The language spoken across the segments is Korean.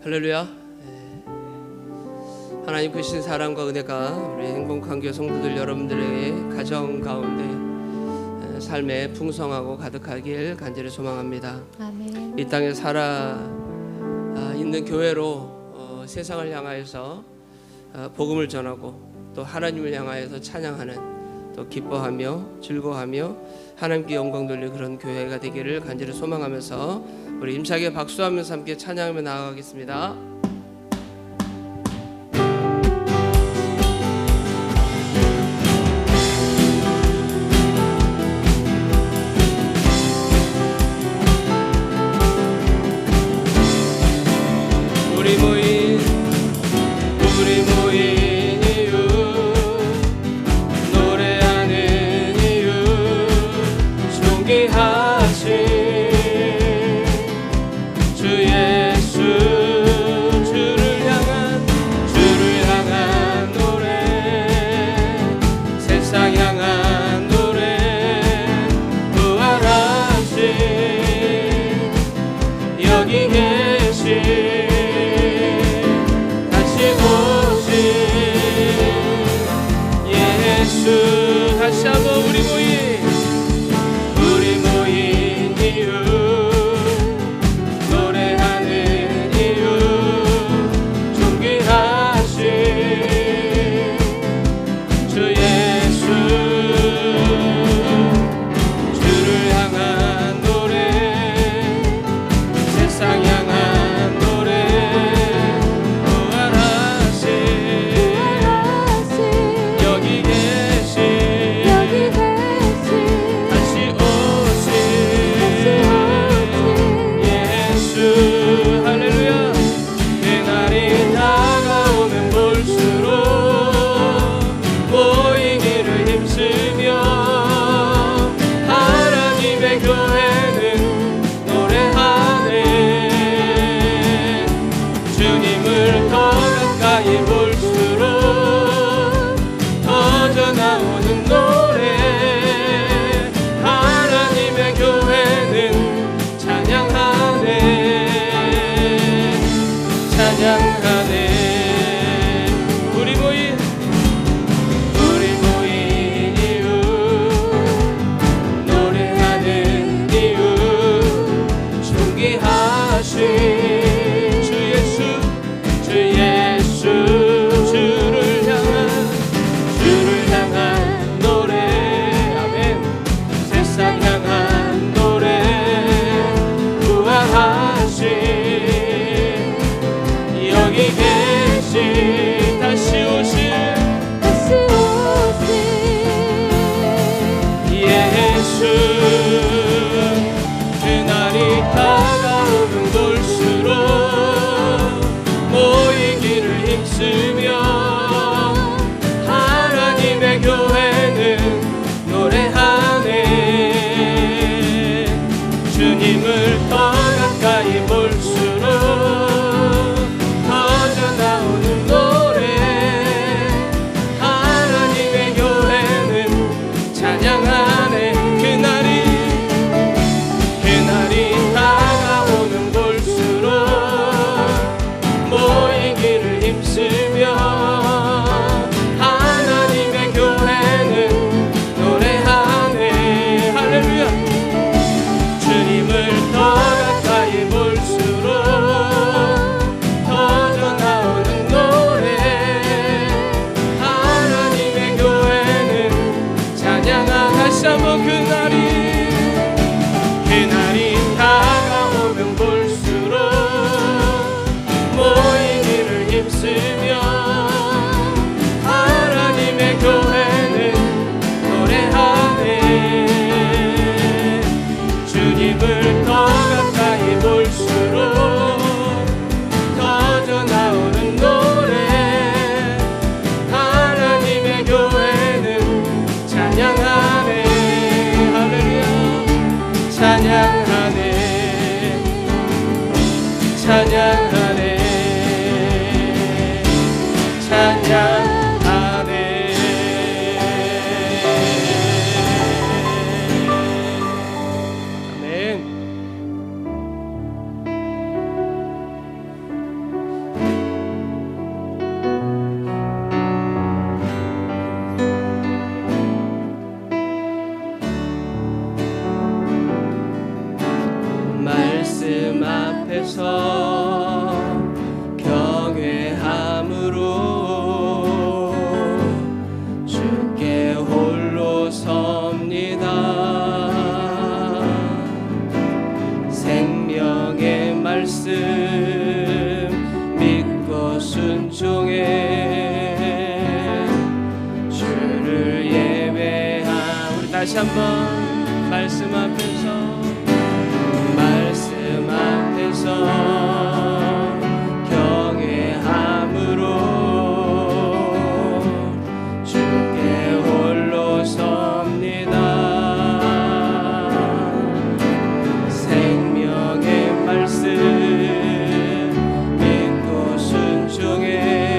할렐루야. 하나님 크신 사랑과 은혜가 우리 행복한교회 성도들 여러분들의 가정 가운데 삶에 풍성하고 가득하길 간절히 소망합니다. 아멘. 이 땅에 살아 있는 교회로 세상을 향하여서 복음을 전하고 또 하나님을 향하여서 찬양하는, 또 기뻐하며 즐거워하며 하나님께 영광 돌리는 그런 교회가 되기를 간절히 소망하면서 우리 임차게 박수하면서 함께 찬양하며 나아가겠습니다. 우리 모인 이유, 노래하는 이유, 존귀하신 주 예수, 주를 향한 노래, 세상 향한 노래, 부활하신 여기 계신 다시 한번 우리 모인 이유, 노래하는 이유, 존귀하신 주 예수, 주를 향한 노래, 세상 향한 노래, 부활하신 여기 계신 그날이 다가오면 볼수록 모이기를 힘쓰며 하나님의 교회는 노래하네. 주님을 더 가까이 볼수록 터져 나오는 노래, 하나님의 교회는 찬양하네. 그날이 다가오면 볼수록 모이기를 힘쓰며 하나님의 교회는 노래하네. 할렐루야. 주님을 더 가까이 볼수록 터져 나오는 노래, 하나님의 교회는 찬양하네. 다시 한번 그날이 다가오면 볼수록 모이기를 힘쓰며 하나님의 교회는 노래하네. 주님을 더 가까이 볼수록 터져 나오는 노래, 하나님의 교회는 찬양하네. 다시 한번 말씀 앞에서 경외함으로 주께 홀로 섭니다. 생명의 말씀 믿고 순종해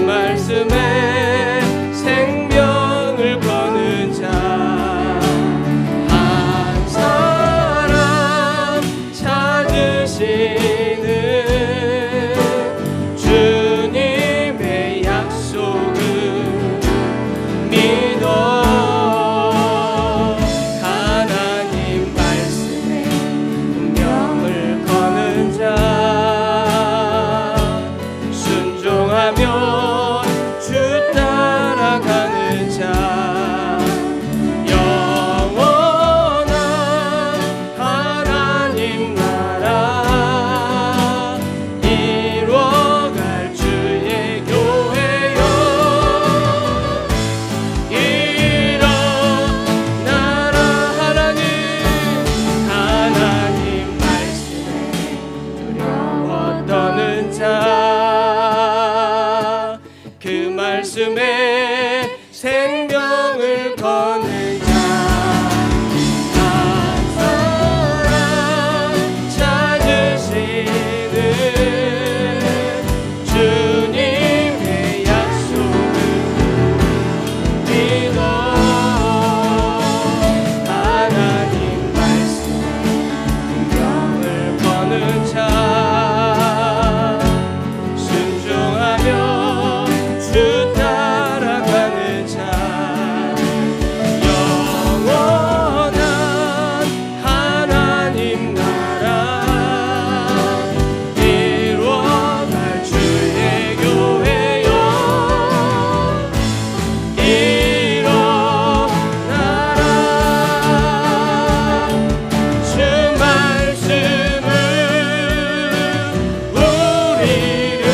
말씀에 생명을 거는 자 한 사람 찾으시는 주님의 약속을 믿어 하나님 말씀에 생명을 거는 자 순종하며 주 따라가는 자 영원한 하나님 나라 이루어갈 주의 교회여 일어나라 주 말씀은 우리를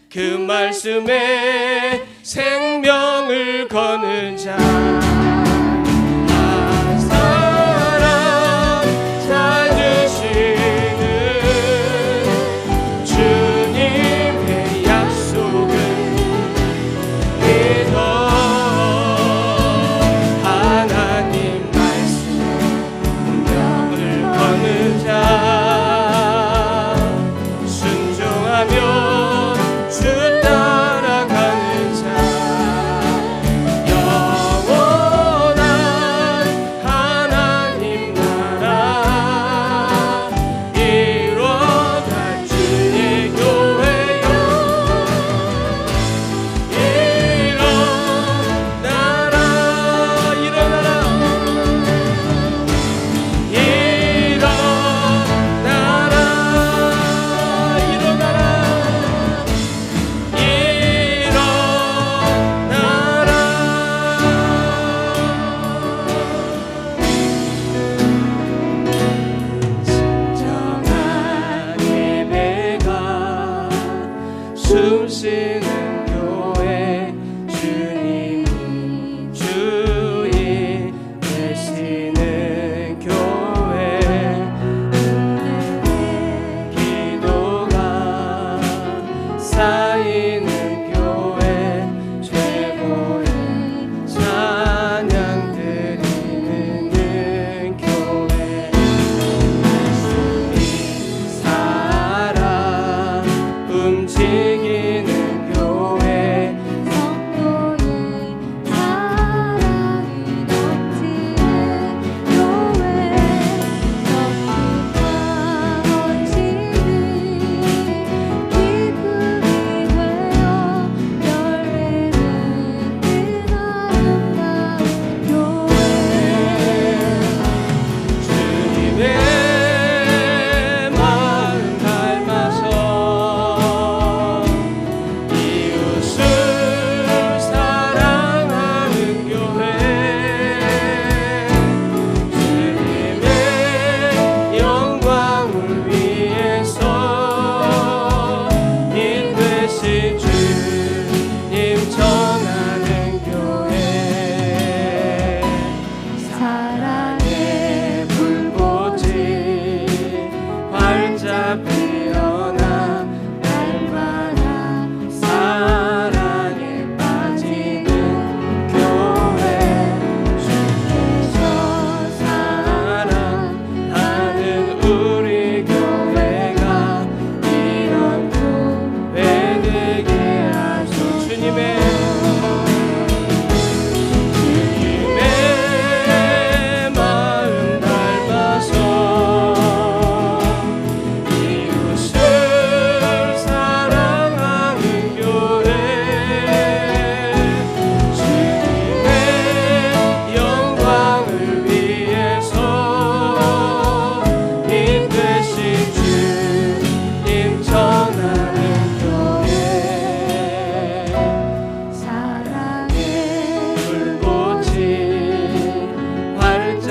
그 말씀에 생명을 거는 자 한 사람 찾으시는 주님의 약속을 믿어 하나님 말씀에 생명을 거는 자 순종하며 주 따라가는 자 영원한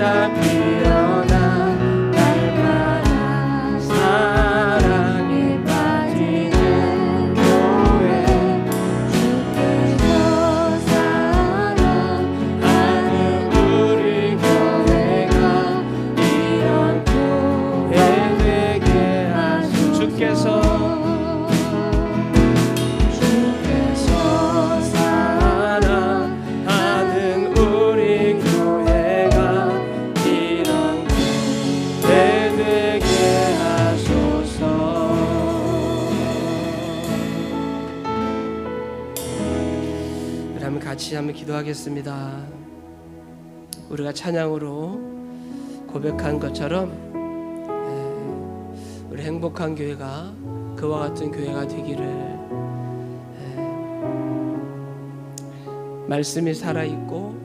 날마다 피어나 날마다 사랑에 빠지는 교회 주께서 사랑하는 우리 교회가 이런 교회 되게 하소서. 주께서 같이 한번 기도하겠습니다. 우리가 찬양으로 고백한 것처럼 우리 행복한 교회가 그와 같은 교회가 되기를, 말씀이 살아있고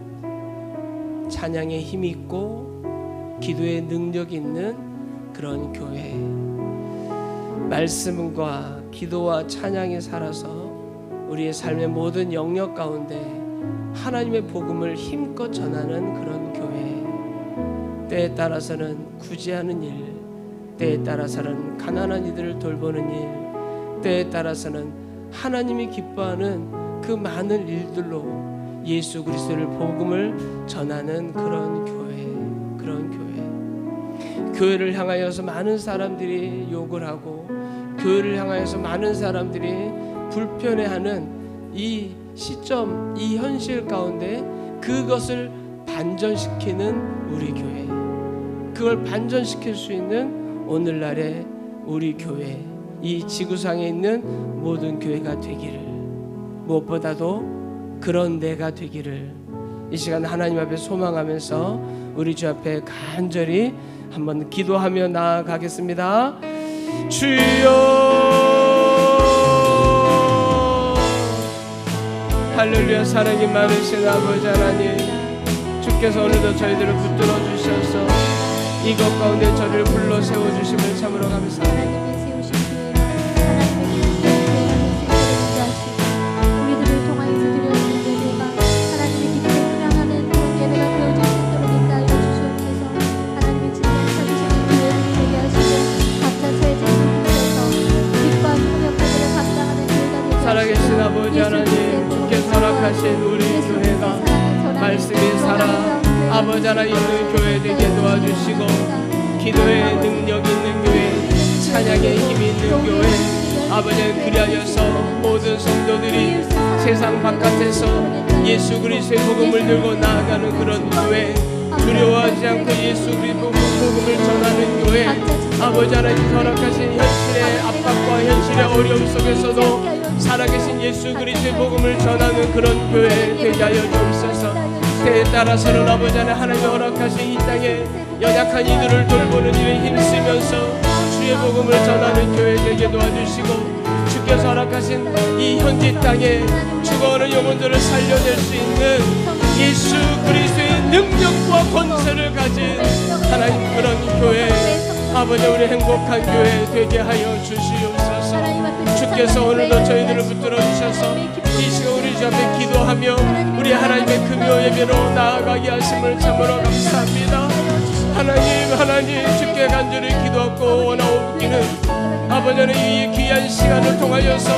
찬양에 힘이 있고 기도에 능력이 있는 그런 교회, 말씀과 기도와 찬양이 살아서 우리의 삶의 모든 영역 가운데 하나님의 복음을 힘껏 전하는 그런 교회, 때에 따라서는 구제하는 일, 때에 따라서는 가난한 이들을 돌보는 일, 때에 따라서는 하나님이 기뻐하는 그 많은 일들로 예수 그리스도를 복음을 전하는 그런 교회, 그런 교회. 교회를 향하여서 많은 사람들이 욕을 하고 교회를 향하여서 많은 사람들이 불편해하는 이 시점, 이 현실 가운데 그것을 반전시키는 우리 교회, 그걸 반전시킬 수 있는 오늘날의 우리 교회, 이 지구상에 있는 모든 교회가 되기를, 무엇보다도 그런 내가 되기를 이 시간 하나님 앞에 소망하면서 우리 주 앞에 간절히 한번 기도하며 나아가겠습니다. 주여, 할렐루야. 사랑이 많으신 아버지 하나님, 주께서 오늘도 저희들을 붙들어 주셔서 이것 가운데 저를 불러 세워주심을 참으로 감사합니다. 우리들을 통하여서 드려지는 예배가 하나님의 기쁨을 표명하는 그런 예배가 되어질 수 있도록 인도하여 주시옵소서. 하나님의 진정 찾으시는 교회를 되게 하시고 각자 저의 책임을 주셔서 기뻐하는 공역자들을 감당하는 교회가 되게 하시고, 살아계신 아버지 하나님, 주께서 허락하신 우리 교회가 말씀이 살아 아버지 하나님 있는 교회 되게 도와주시고, 기도에 능력 있는 교회, 찬양에 힘이 있는 교회, 아버지 그리하여서 모든 성도들이 세상 바깥에서 예수 그리스도의 복음을 들고 나아가는 그런 교회, 두려워하지 않고 예수 그리스도의 복음을 전하는 교회, 아버지 하나님 허락하신 현실의 압박과 현실의 어려움 속에서도 살아계신 예수 그리스도의 복음을 전하는 그런 교회 되게 하여 주옵소서. 때에 따라서는 아버지 하나님 허락하신 이 땅에 연약한 이들을 돌보는 일에 힘쓰면서 주의 복음을 전하는 교회 되게 도와주시고, 주께서 허락하신 이 현지 땅에 죽어가는 영혼들을 살려낼 수 있는 예수 그리스도의 능력과 권세를 가진 하나님 그런 교회, 아버지 우리 행복한 교회 되게 하여 주시옵소서. 주께서 오늘도 저희들을 붙들어 주셔서 이 시간 우리 주 앞에 기도하며 우리 하나님의 금요 예배로 나아가게 하심을 참으로 감사합니다. 하나님 주께 간절히 기도하고 원하옵기는 아버지는 이 귀한 시간을 통하여서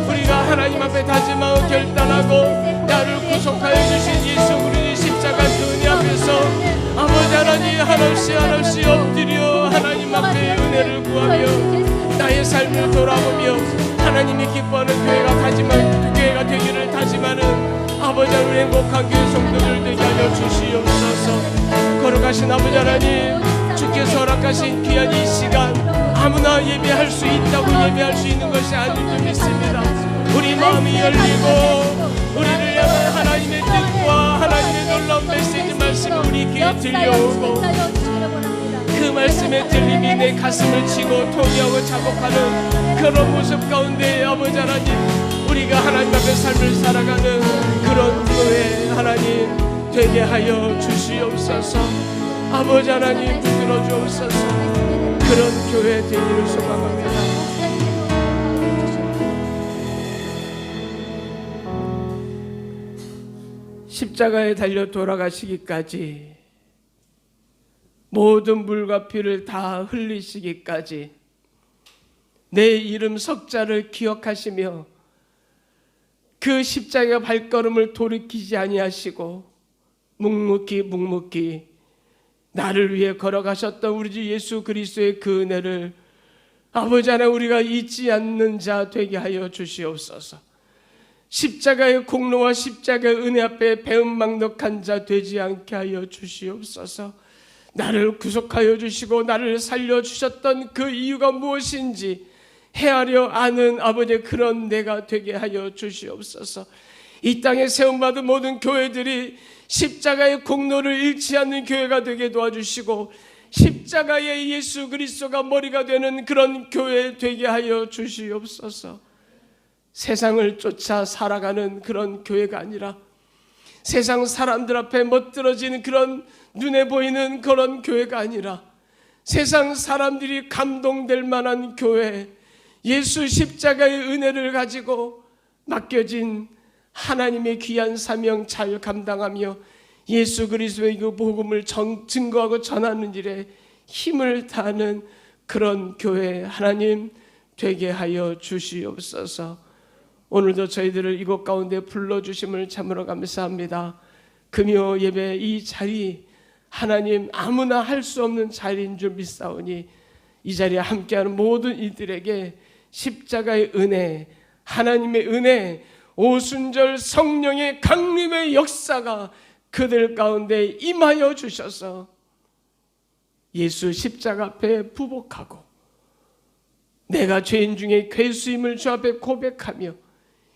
우리가 하나님 앞에 다짐하고 결단하고 나를 구속하여 주신 예수 그리스도의 십자가 그 은혜 앞에서 아버지 하나님 한없이 엎드려 하나님 앞에 은혜를 구하며 나의 삶을 돌아보며 하나님이 기뻐하는 교회가 되기를 다짐하는 아버지 하나님 행복한 교회 성도들 되게 하여 주시옵소서. 거룩하신 아버지 하나님, 주께서 허락하신 귀한 이 시간 아무나 예배할 수 있다고 예배할 수 있는 것이 아닌 줄 믿습니다. 우리 마음이 열리고 우리를 향한 하나님의 뜻과 하나님의 놀라운 메시지 말씀이 우리 귀에 들려오고 그 말씀의 들림이 내 가슴을 치고 통이하고 자복하는 그런 모습 가운데 아버지 하나님, 우리가 하나님 앞에 삶을 살아가는 그런 교회 하나님 되게 하여 주시옵소서. 아버지 하나님 붙들어 주옵소서. 그런 교회 되기를 소망합니다. 십자가에 달려 돌아가시기까지 모든 물과 피를 다 흘리시기까지 내 이름 석자를 기억하시며 그 십자가 발걸음을 돌이키지 아니하시고 묵묵히 나를 위해 걸어가셨던 우리 주 예수 그리스도의 그 은혜를 아버지 하나님 우리가 잊지 않는 자 되게 하여 주시옵소서. 십자가의 공로와 십자가의 은혜 앞에 배은망덕한 자 되지 않게 하여 주시옵소서. 나를 구속하여 주시고 나를 살려주셨던 그 이유가 무엇인지 헤아려 아는 아버지의 그런 내가 되게 하여 주시옵소서. 이 땅에 세움받은 모든 교회들이 십자가의 공로를 잃지 않는 교회가 되게 도와주시고 십자가의 예수 그리스도가 머리가 되는 그런 교회 되게 하여 주시옵소서. 세상을 쫓아 살아가는 그런 교회가 아니라 세상 사람들 앞에 멋들어지는 그런 눈에 보이는 그런 교회가 아니라 세상 사람들이 감동될 만한 교회, 예수 십자가의 은혜를 가지고 맡겨진 하나님의 귀한 사명 잘 감당하며 예수 그리스도의 그 복음을 증거하고 전하는 일에 힘을 다하는 그런 교회 하나님 되게 하여 주시옵소서. 오늘도 저희들을 이곳 가운데 불러주심을 참으로 감사합니다. 금요 예배 이 자리 하나님 아무나 할 수 없는 자리인 줄 믿사오니 이 자리에 함께하는 모든 이들에게 십자가의 은혜, 하나님의 은혜, 오순절 성령의 강림의 역사가 그들 가운데 임하여 주셔서 예수 십자가 앞에 부복하고 내가 죄인 중에 괴수임을 주 앞에 고백하며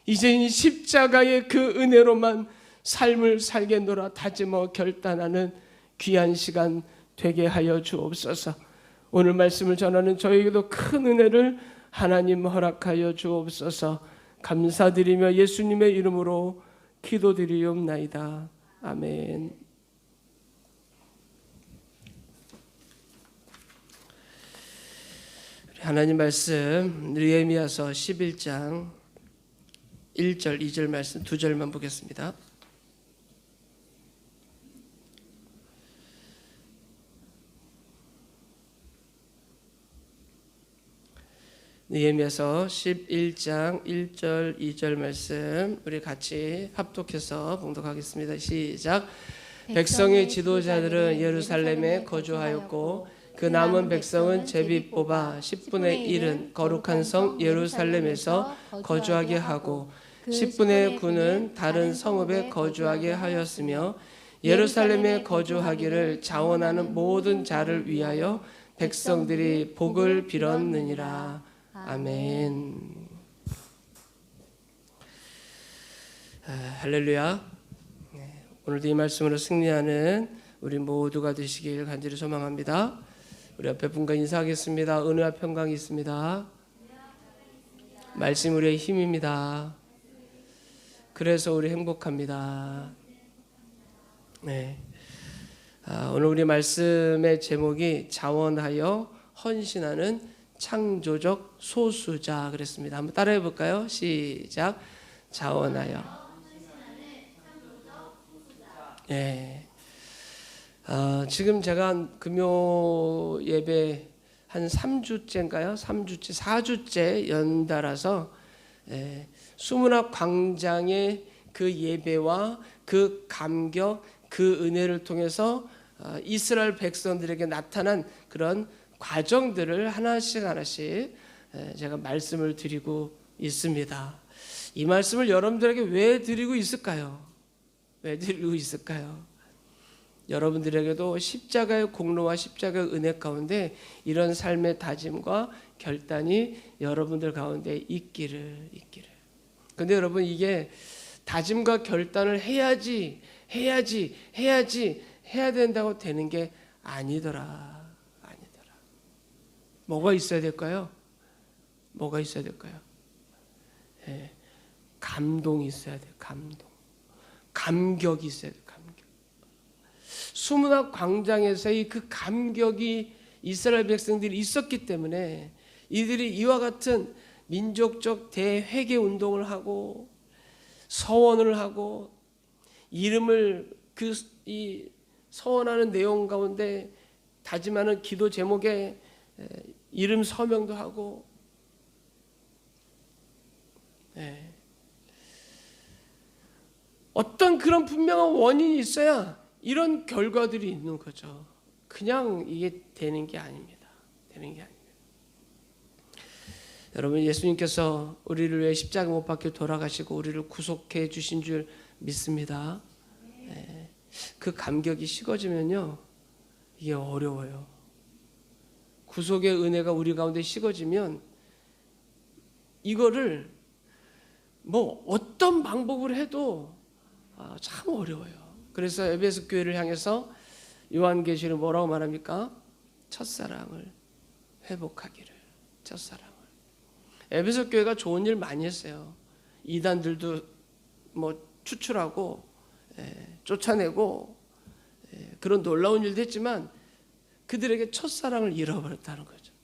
이제 십자가의 그 은혜로만 삶을 살겠노라 다짐하고 결단하는 귀한 시간 되게 하여 주옵소서. 오늘 말씀을 전하는 저에게도 큰 은혜를 하나님 허락하여 주옵소서. 감사드리며 예수님의 이름으로 기도드리옵나이다. 아멘. 하나님 말씀 느헤미야서 11장 1절 2절 말씀 2절만 보겠습니다. 느헤미야서 11장 1절 2절 말씀 우리 같이 합독해서 봉독하겠습니다. 시작. 백성의 지도자들은 예루살렘에 거주하였고 그 남은 백성은 제비 뽑아 10분의 1은 거룩한 성 예루살렘에서 거주하게 하고 10분의 9는 다른 성읍에 거주하게 하였으며 예루살렘에 거주하기를 자원하는 모든 자를 위하여 백성들이 복을 빌었느니라. 아멘. 할렐루야. 오늘도 이 말씀으로 승리하는 우리 모두가 되시길 간절히 소망합니다. 우리 앞에 분과 인사하겠습니다. 은혜와 평강이 있습니다. 말씀 우리의 힘입니다. 그래서 우리 행복합니다. 네. 오늘 우리 말씀의 제목이 자원하여 헌신하는 창조적 소수자 그랬습니다. 한번 따라해 볼까요? 시작. 자원하여. 네. 지금 제가 금요 예배 한 3주째인가요? 3주째, 4주째 연달아서 수문학 광장의 그 예배와 그 감격, 그 은혜를 통해서 이스라엘 백성들에게 나타난 그런 과정들을 하나씩 제가 말씀을 드리고 있습니다. 이 말씀을 여러분들에게 왜 드리고 있을까요? 왜 드리고 있을까요? 여러분들에게도 십자가의 공로와 십자가의 은혜 가운데 이런 삶의 다짐과 결단이 여러분들 가운데 있기를. 근데 여러분 이게 다짐과 결단을 해야 된다고 되는 게 아니더라. 뭐가 있어야 될까요? 감동이 있어야 돼요. 감격이 있어야 돼요. 수문학 광장에서의 그 감격이 이스라엘 백성들이 있었기 때문에 이들이 이와 같은 민족적 대회개 운동을 하고 서원을 하고 이름을 이 서원하는 내용 가운데 다짐하는 기도 제목에 이름 서명도 하고, 어떤 그런 분명한 원인이 있어야 이런 결과들이 있는 거죠. 그냥 이게 되는 게 아닙니다. 되는 게 아닙니다. 여러분, 예수님께서 우리를 위해 십자가 못 박혀 돌아가시고 우리를 구속해 주신 줄 믿습니다. 그 감격이 식어지면요, 이게 어려워요. 구속의 은혜가 우리 가운데 식어지면 이거를 뭐 어떤 방법을 해도 참 어려워요. 그래서 에베소 교회를 향해서 요한계시록 뭐라고 말합니까? 첫사랑을 회복하기를. 첫사랑을. 에베소 교회가 좋은 일 많이 했어요. 이단들도 뭐 추출하고 쫓아내고 그런 놀라운 일도 했지만 그들에게 첫사랑을 잃어버렸다는 거죠.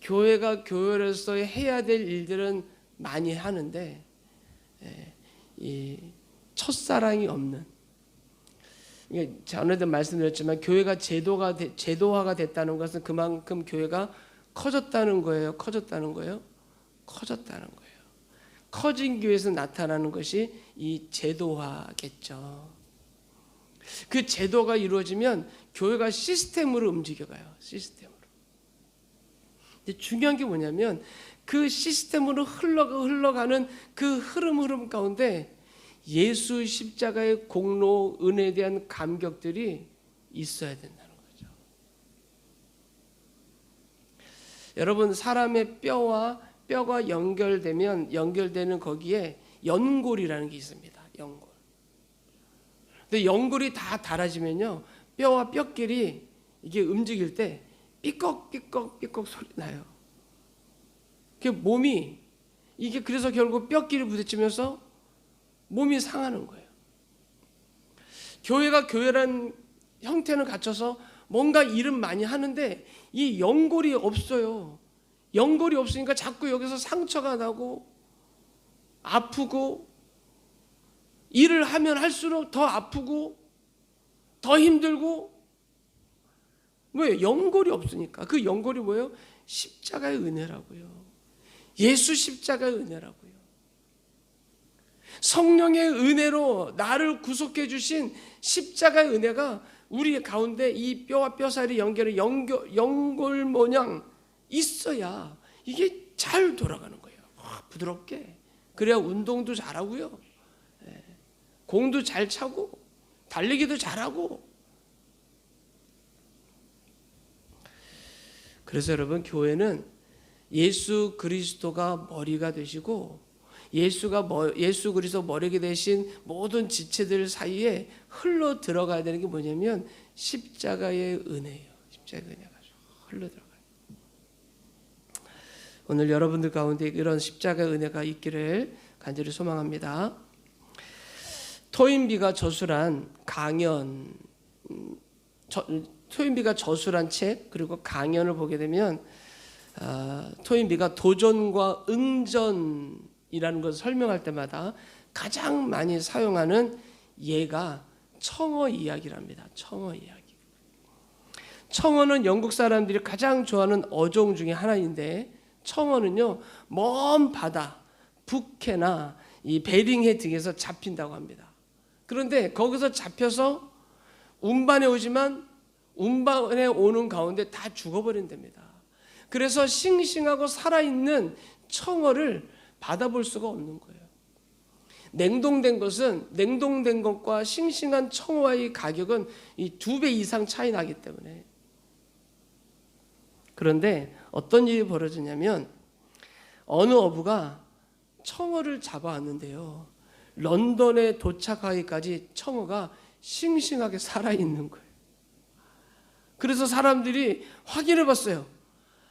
교회가 교회로서 해야 될 일들은 많이 하는데 이 첫사랑이 없는, 전에도 말씀드렸지만 교회가 제도화가 됐다는 것은 그만큼 교회가 커졌다는 거예요. 커졌다는 거예요. 커진 교회에서 나타나는 것이 이 제도화겠죠. 그 제도가 이루어지면 교회가 시스템으로 움직여가요. 시스템으로. 근데 중요한 게 뭐냐면 그 시스템으로 흘러가는 그 흐름 가운데 예수 십자가의 공로, 은혜에 대한 감격들이 있어야 된다는 거죠. 여러분, 사람의 뼈가 연결되는 거기에 연골이라는 게 있습니다. 연골. 근데 연골이 다 닳아지면요, 뼈와 뼈끼리 이게 움직일 때 삐걱 소리 나요. 그 몸이 이게 그래서 결국 뼈끼리 부딪히면서 몸이 상하는 거예요. 교회가 교회란 형태는 갖춰서 뭔가 일은 많이 하는데 이 연골이 없어요. 연골이 없으니까 자꾸 여기서 상처가 나고 아프고, 일을 하면 할수록 더 아프고 더 힘들고. 뭐예요? 연골이 없으니까. 그 연골이 뭐예요? 십자가의 은혜라고요. 예수 십자가의 은혜라고요. 성령의 은혜로 나를 구속해 주신 십자가의 은혜가 우리 가운데 이 뼈와 뼈살이 연골 모양 있어야 이게 잘 돌아가는 거예요. 부드럽게. 그래야 운동도 잘하고요, 공도 잘 차고 달리기도 잘하고. 그래서 여러분, 교회는 예수 그리스도가 머리가 되시고 예수 그리스도 머리가 되신 모든 지체들 사이에 흘러 들어가야 되는 게 뭐냐면 십자가의 은혜예요. 십자가의 은혜가 흘러 들어가요. 오늘 여러분들 가운데 이런 십자가의 은혜가 있기를 간절히 소망합니다. 토인비가 저술한 강연, 토인비가 저술한 책 그리고 강연을 보게 되면 토인비가 도전과 응전이라는 것을 설명할 때마다 가장 많이 사용하는 예가 청어 이야기랍니다. 청어 이야기. 청어는 영국 사람들이 가장 좋아하는 어종 중에 하나인데, 청어는요, 먼 바다, 북해나 이 베링해 등에서 잡힌다고 합니다. 그런데 거기서 잡혀서 운반에 오지만 운반에 오는 가운데 다 죽어버린답니다. 그래서 싱싱하고 살아있는 청어를 받아볼 수가 없는 거예요. 냉동된 것과 싱싱한 청어의 가격은 이 2배 이상 차이 나기 때문에. 그런데 어떤 일이 벌어지냐면 어느 어부가 청어를 잡아왔는데요, 런던에 도착하기까지 청어가 싱싱하게 살아있는 거예요. 그래서 사람들이 확인해 봤어요.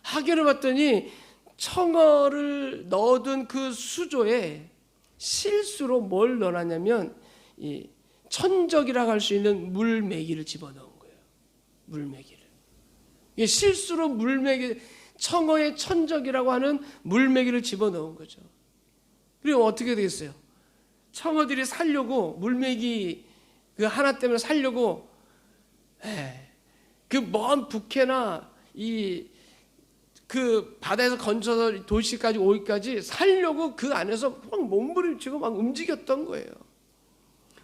확인해 봤더니 청어를 넣어둔 그 수조에 실수로 뭘 넣어놨냐면 이 천적이라고 할 수 있는 물메기를 집어넣은 거예요. 물메기를. 이게 실수로 청어의 천적이라고 하는 물메기를 집어넣은 거죠. 그리고 어떻게 되겠어요? 청어들이 살려고, 물메기 그 하나 때문에 살려고 그 먼 북해나 그 바다에서 건져서 도시까지 오기까지 살려고 그 안에서 막 몸부림치고 막 움직였던 거예요.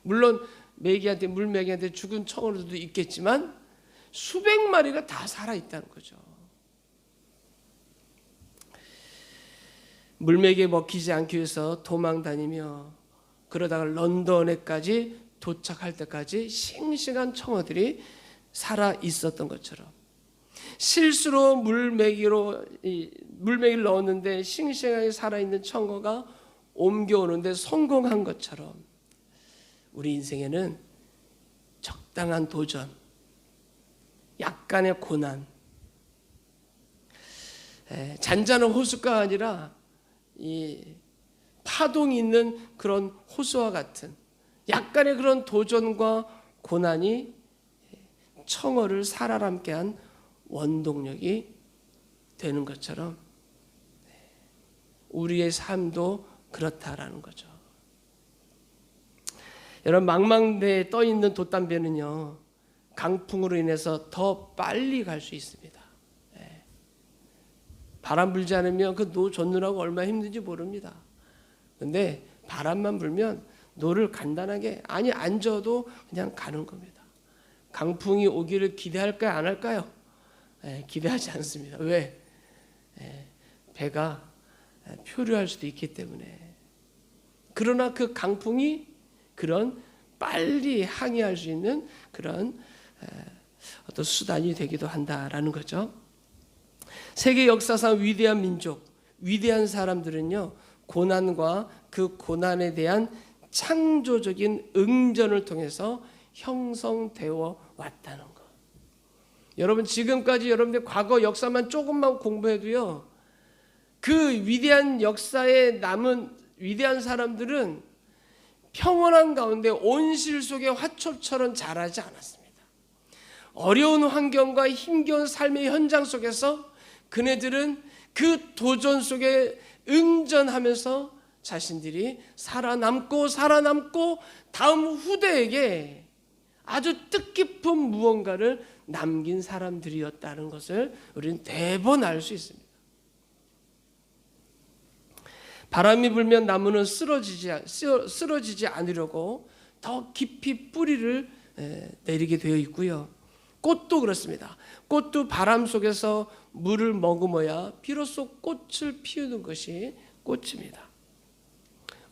물론 물메기한테 죽은 청어들도 있겠지만 수백 마리가 다 살아있다는 거죠. 물메기에 먹히지 않기 위해서 도망 다니며 그러다가 런던에까지 도착할 때까지 싱싱한 청어들이 살아 있었던 것처럼, 실수로 물메기를 넣었는데 싱싱하게 살아있는 청어가 옮겨오는데 성공한 것처럼 우리 인생에는 적당한 도전, 약간의 고난, 잔잔한 호수가 아니라 이 파동이 있는 그런 호수와 같은 약간의 그런 도전과 고난이 청어를 살아남게 한 원동력이 되는 것처럼 우리의 삶도 그렇다라는 거죠. 여러분, 망망대에 떠 있는 돛담배는요, 강풍으로 인해서 더 빨리 갈 수 있습니다. 바람 불지 않으면 그 노 젓느라고 얼마나 힘든지 모릅니다. 근데 바람만 불면 노를 간단하게 안 져도 그냥 가는 겁니다. 강풍이 오기를 기대할까요, 안 할까요? 기대하지 않습니다. 왜? 배가 표류할 수도 있기 때문에. 그러나 그 강풍이 그런 빨리 항해할 수 있는 그런 어떤 수단이 되기도 한다라는 거죠. 세계 역사상 위대한 민족, 위대한 사람들은요, 고난과 그 고난에 대한 창조적인 응전을 통해서 형성되어 왔다는 것. 여러분, 지금까지 여러분들 과거 역사만 조금만 공부해도요, 그 위대한 역사에 남은 위대한 사람들은 평온한 가운데 온실 속의 화초처럼 자라지 않았습니다. 어려운 환경과 힘겨운 삶의 현장 속에서 그네들은 그 도전 속에 응전하면서 자신들이 살아남고 다음 후대에게 아주 뜻깊은 무언가를 남긴 사람들이었다는 것을 우리는 대번 알 수 있습니다. 바람이 불면 나무는 쓰러지지 않으려고 더 깊이 뿌리를 내리게 되어 있고요. 꽃도 그렇습니다. 꽃도 바람 속에서 물을 머금어야 비로소 꽃을 피우는 것이 꽃입니다.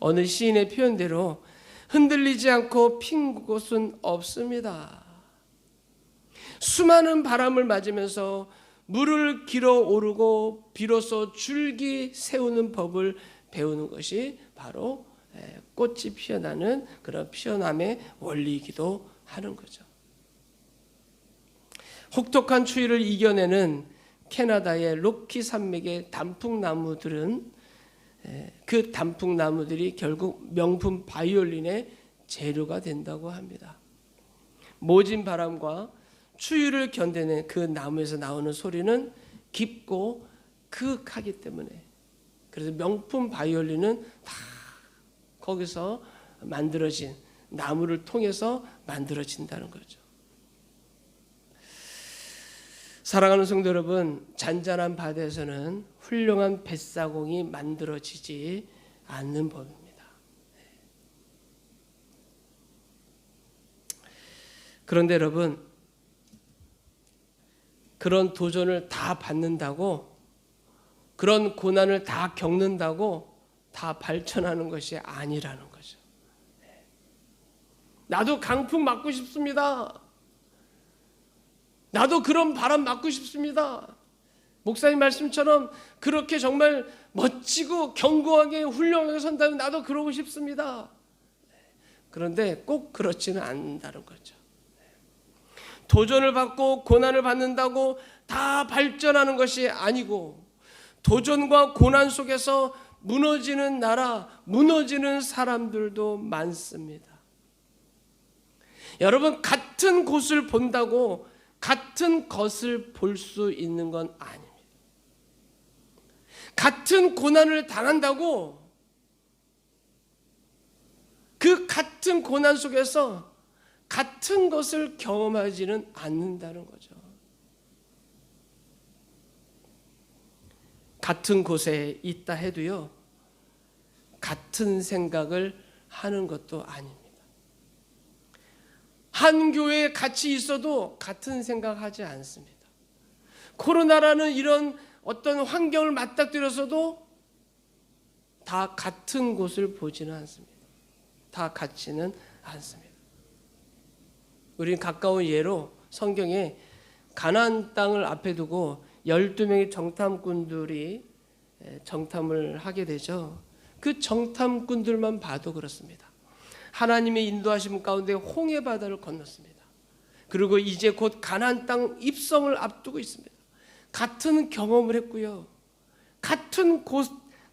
어느 시인의 표현대로 흔들리지 않고 핀 곳은 없습니다. 수많은 바람을 맞으면서 물을 길어 오르고 비로소 줄기 세우는 법을 배우는 것이 바로 꽃이 피어나는 그런 피어남의 원리이기도 하는 거죠. 혹독한 추위를 이겨내는 캐나다의 로키 산맥의 단풍나무들은 그 단풍나무들이 결국 명품 바이올린의 재료가 된다고 합니다. 모진 바람과 추위를 견뎌낸 그 나무에서 나오는 소리는 깊고 그윽하기 때문에, 그래서 명품 바이올린은 다 거기서 만들어진 나무를 통해서 만들어진다는 거죠. 사랑하는 성도 여러분, 잔잔한 바다에서는 훌륭한 뱃사공이 만들어지지 않는 법입니다. 그런데 여러분, 그런 도전을 다 받는다고, 그런 고난을 다 겪는다고 다 발전하는 것이 아니라는 거죠. 나도 강풍 맞고 싶습니다. 나도 그런 바람 맞고 싶습니다. 목사님 말씀처럼 그렇게 정말 멋지고 견고하게 훌륭하게 선다면 나도 그러고 싶습니다. 그런데 꼭 그렇지는 않다는 거죠. 도전을 받고 고난을 받는다고 다 발전하는 것이 아니고, 도전과 고난 속에서 무너지는 나라, 무너지는 사람들도 많습니다. 여러분, 같은 곳을 본다고 같은 것을 볼 수 있는 건 아닙니다. 같은 고난을 당한다고 그 같은 고난 속에서 같은 것을 경험하지는 않는다는 거죠. 같은 곳에 있다 해도요, 같은 생각을 하는 것도 아닙니다. 한 교회에 같이 있어도 같은 생각하지 않습니다. 코로나라는 이런 어떤 환경을 맞닥뜨려서도 다 같은 곳을 보지는 않습니다. 다 같지는 않습니다. 우린 가까운 예로 성경에 가나안 땅을 앞에 두고 12명의 정탐꾼들이 정탐을 하게 되죠. 그 정탐꾼들만 봐도 그렇습니다. 하나님의 인도하심 가운데 홍해 바다를 건넜습니다. 그리고 이제 곧 가나안 땅 입성을 앞두고 있습니다. 같은 경험을 했고요. 같은 곳,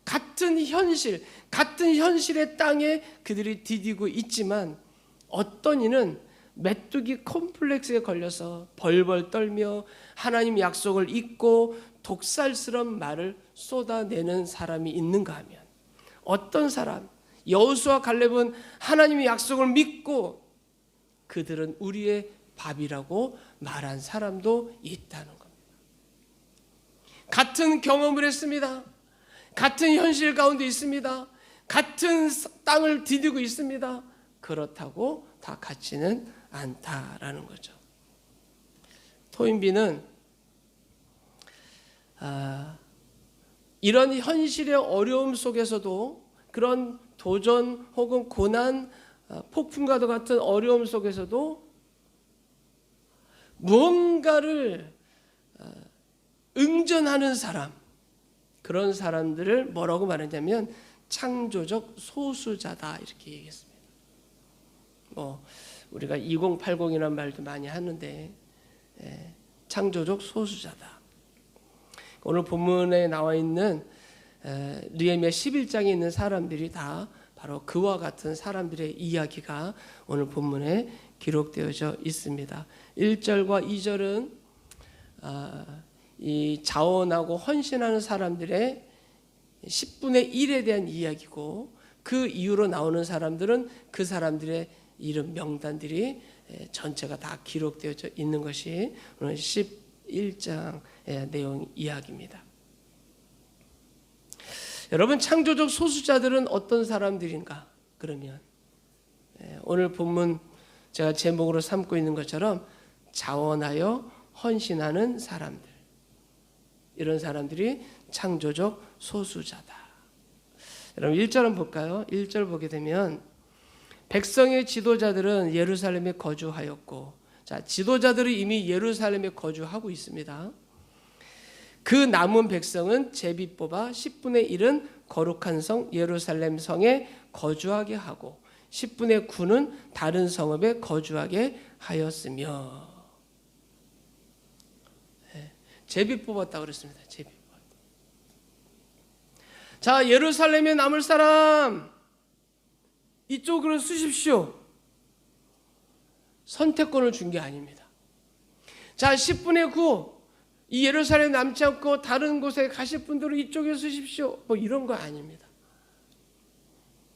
같은 현실, 같은 현실의 땅에 그들이 디디고 있지만 어떤 이는 메뚜기 콤플렉스에 걸려서 벌벌 떨며 하나님 약속을 잊고 독살스러운 말을 쏟아내는 사람이 있는가 하면, 어떤 사람, 여호수아 갈렙은 하나님의 약속을 믿고 그들은 우리의 밥이라고 말한 사람도 있다는 겁니다. 같은 경험을 했습니다. 같은 현실 가운데 있습니다. 같은 땅을 디디고 있습니다. 그렇다고 다 같지는 않다라는 거죠. 토인비는 이런 현실의 어려움 속에서도, 그런 도전 혹은 고난, 폭풍과도 같은 어려움 속에서도 무언가를 응전하는 사람, 그런 사람들을 뭐라고 말하냐면 창조적 소수자다, 이렇게 얘기했습니다. 우리가 2080이라는 말도 많이 하는데, 창조적 소수자다. 오늘 본문에 나와 있는 느헤미야 11장에 있는 사람들이 다 바로 그와 같은 사람들의 이야기가 오늘 본문에 기록되어져 있습니다. 1절과 2절은 이 자원하고 헌신하는 사람들의 10분의 1에 대한 이야기고, 그 이후로 나오는 사람들은 그 사람들의 이름 명단들이 전체가 다 기록되어져 있는 것이 오늘 11장의 내용 이야기입니다. 여러분, 창조적 소수자들은 어떤 사람들인가? 그러면 오늘 본문 제가 제목으로 삼고 있는 것처럼 자원하여 헌신하는 사람들, 이런 사람들이 창조적 소수자다. 여러분 1절 한번 볼까요? 1절 보게 되면 백성의 지도자들은 예루살렘에 거주하였고, 자, 지도자들이 이미 예루살렘에 거주하고 있습니다. 그 남은 백성은 제비 뽑아 10분의 1은 거룩한 성 예루살렘 성에 거주하게 하고 10분의 9는 다른 성읍에 거주하게 하였으며, 제비 뽑았다고 그랬습니다. 제비 뽑았다. 자, 예루살렘에 남을 사람 이쪽으로 쓰십시오. 선택권을 준 게 아닙니다. 자, 10분의 9, 이 예루살렘 남지 않고 다른 곳에 가실 분들은 이쪽에 쓰십시오. 이런 거 아닙니다.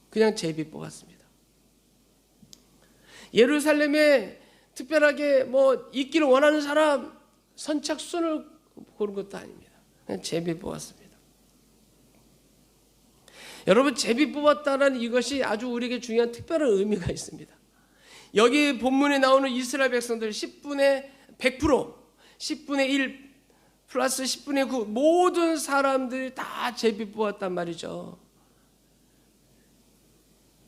그냥 제비 뽑았습니다. 예루살렘에 특별하게 있기를 원하는 사람 선착순을 고른 것도 아닙니다. 그냥 제비 뽑았습니다. 여러분, 제비 뽑았다는 이것이 아주 우리에게 중요한 특별한 의미가 있습니다. 여기 본문에 나오는 이스라엘 백성들 10분의 100%, 10분의 1 플러스 10분의 9 모든 사람들이 다 제비 뽑았단 말이죠.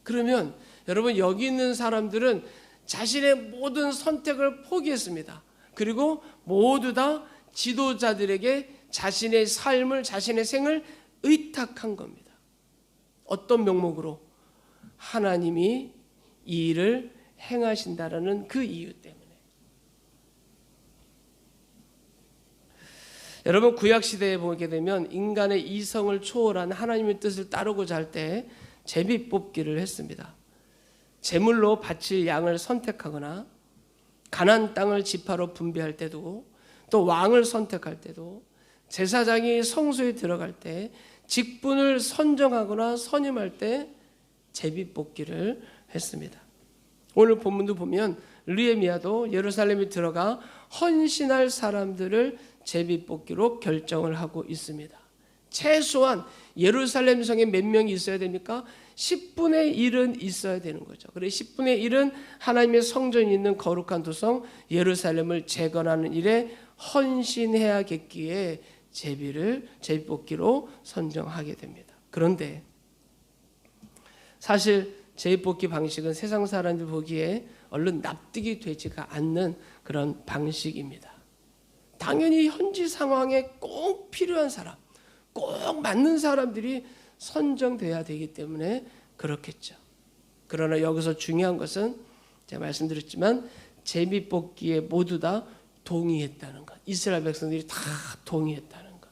그러면 여러분, 여기 있는 사람들은 자신의 모든 선택을 포기했습니다. 그리고 모두 다 지도자들에게 자신의 삶을, 자신의 생을 의탁한 겁니다. 어떤 명목으로? 하나님이 이 일을 행하신다라는 그 이유 때문에. 여러분, 구약시대에 보게 되면 인간의 이성을 초월한 하나님의 뜻을 따르고자 할 때 제비 뽑기를 했습니다. 제물로 바칠 양을 선택하거나 가나안 땅을 지파로 분배할 때도, 또 왕을 선택할 때도, 제사장이 성소에 들어갈 때, 직분을 선정하거나 선임할 때 제비 뽑기를 했습니다. 오늘 본문도 보면 느헤미야도 예루살렘에 들어가 헌신할 사람들을 제비 뽑기로 결정을 하고 있습니다. 최소한 예루살렘 성에 몇 명이 있어야 됩니까? 10분의 1은 있어야 되는 거죠. 그래서 10분의 1은 하나님의 성전이 있는 거룩한 도성 예루살렘을 재건하는 일에 헌신해야겠기에 제비뽑기로 선정하게 됩니다. 그런데 사실 제비뽑기 방식은 세상 사람들 보기에 얼른 납득이 되지가 않는 그런 방식입니다. 당연히 현지 상황에 꼭 필요한 사람, 꼭 맞는 사람들이 선정돼야 되기 때문에 그렇겠죠. 그러나 여기서 중요한 것은 제가 말씀드렸지만 제비뽑기에 모두 다 동의했다는 것. 이스라엘 백성들이 다 동의했다는 것.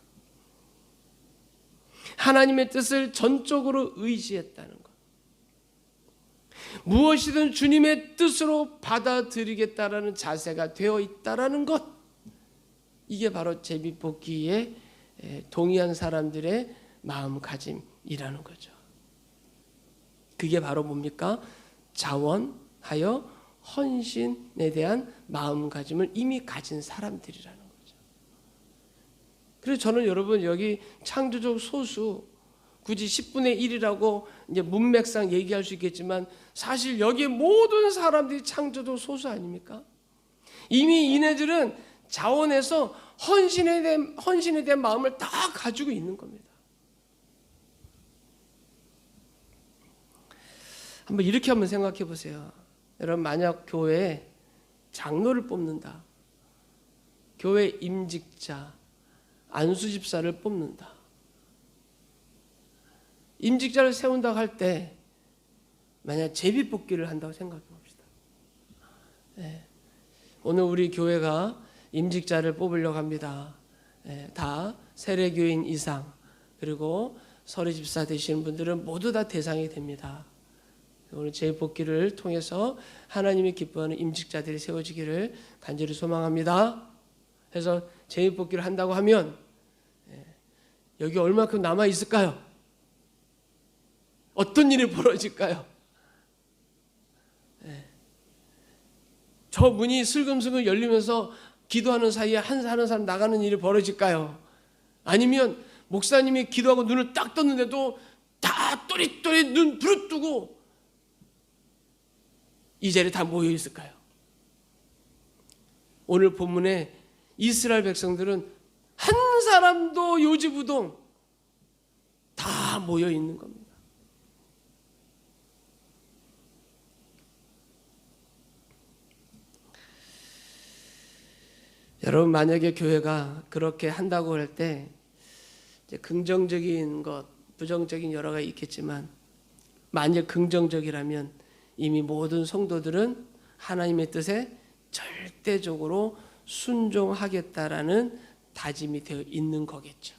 하나님의 뜻을 전적으로 의지했다는 것. 무엇이든 주님의 뜻으로 받아들이겠다라는 자세가 되어 있다라는 것. 이게 바로 제비뽑기에 동의한 사람들의 마음가짐이라는 거죠. 그게 바로 뭡니까? 자원하여 헌신에 대한 마음가짐을 이미 가진 사람들이라는 거죠. 그래서 저는 여러분 여기 창조적 소수 굳이 10분의 1이라고 이제 문맥상 얘기할 수 있겠지만 사실 여기에 모든 사람들이 창조적 소수 아닙니까? 이미 이네들은 자원해서 헌신에 대한 마음을 다 가지고 있는 겁니다. 이렇게 한번 생각해 보세요. 여러분 만약 교회에 장로를 뽑는다. 교회 임직자, 안수집사를 뽑는다. 임직자를 세운다고 할 때 만약 제비뽑기를 한다고 생각해 봅시다. 네. 오늘 우리 교회가 임직자를 뽑으려고 합니다. 다 세례교인 이상 그리고 서리집사 되시는 분들은 모두 다 대상이 됩니다. 오늘 제비뽑기를 통해서 하나님이 기뻐하는 임직자들이 세워지기를 간절히 소망합니다. 그래서 제비뽑기를 한다고 하면 여기 얼마큼 남아 있을까요? 어떤 일이 벌어질까요? 저 문이 슬금슬금 열리면서 기도하는 사이에 하는 사람 나가는 일이 벌어질까요? 아니면 목사님이 기도하고 눈을 딱 떴는데도 다 또릿또릿 눈 부릅뜨고 이 자리에 다 모여 있을까요? 오늘 본문에 이스라엘 백성들은 한 사람도 요지부동 다 모여 있는 겁니다. 여러분 만약에 교회가 그렇게 한다고 할 때 긍정적인 것, 부정적인 여러 가지 있겠지만 만약 긍정적이라면 이미 모든 성도들은 하나님의 뜻에 절대적으로 순종하겠다라는 다짐이 되어 있는 거겠죠.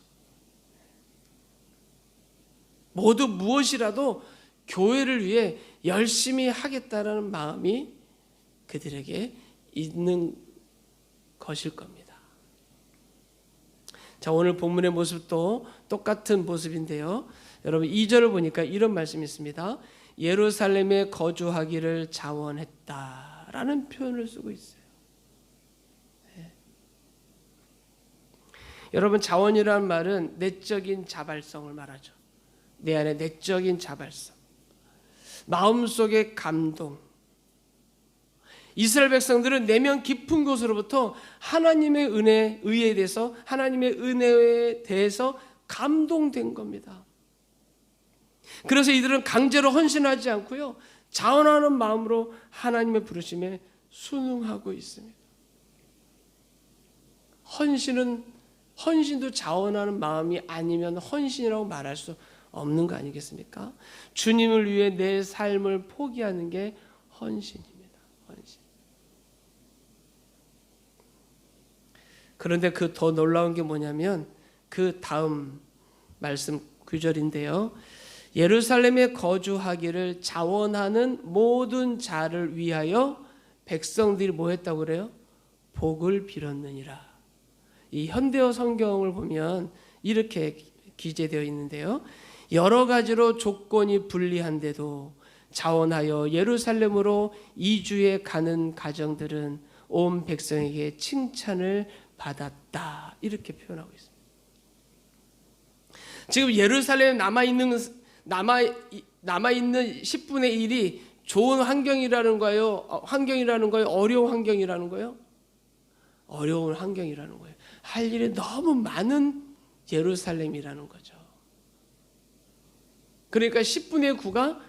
모두 무엇이라도 교회를 위해 열심히 하겠다라는 마음이 그들에게 있는 것일 겁니다. 자, 오늘 본문의 모습도 똑같은 모습인데요. 여러분 2절을 보니까 이런 말씀이 있습니다. 예루살렘에 거주하기를 자원했다라는 표현을 쓰고 있어요. 네. 여러분 자원이라는 말은 내적인 자발성을 말하죠. 내 안에 내적인 자발성, 마음속의 감동. 이스라엘 백성들은 내면 깊은 곳으로부터 하나님의 의에 대해서 하나님의 은혜에 대해서 감동된 겁니다. 그래서 이들은 강제로 헌신하지 않고요, 자원하는 마음으로 하나님의 부르심에 순응하고 있습니다. 헌신도 자원하는 마음이 아니면 헌신이라고 말할 수 없는 거 아니겠습니까? 주님을 위해 내 삶을 포기하는 게 헌신입니다. 헌신. 그런데 그 더 놀라운 게 뭐냐면 그 다음 말씀 9절인데요. 예루살렘에 거주하기를 자원하는 모든 자를 위하여 백성들이 뭐 했다고 그래요? 복을 빌었느니라. 이 현대어 성경을 보면 이렇게 기재되어 있는데요. 여러 가지로 조건이 불리한데도 자원하여 예루살렘으로 이주해 가는 가정들은 온 백성에게 칭찬을 받았다. 이렇게 표현하고 있습니다. 지금 예루살렘에 남아있는 10분의 1이 좋은 환경이라는 거예요? 어려운 환경이라는 거예요? 어려운 환경이라는 거예요. 할 일이 너무 많은 예루살렘이라는 거죠. 그러니까 10분의 9가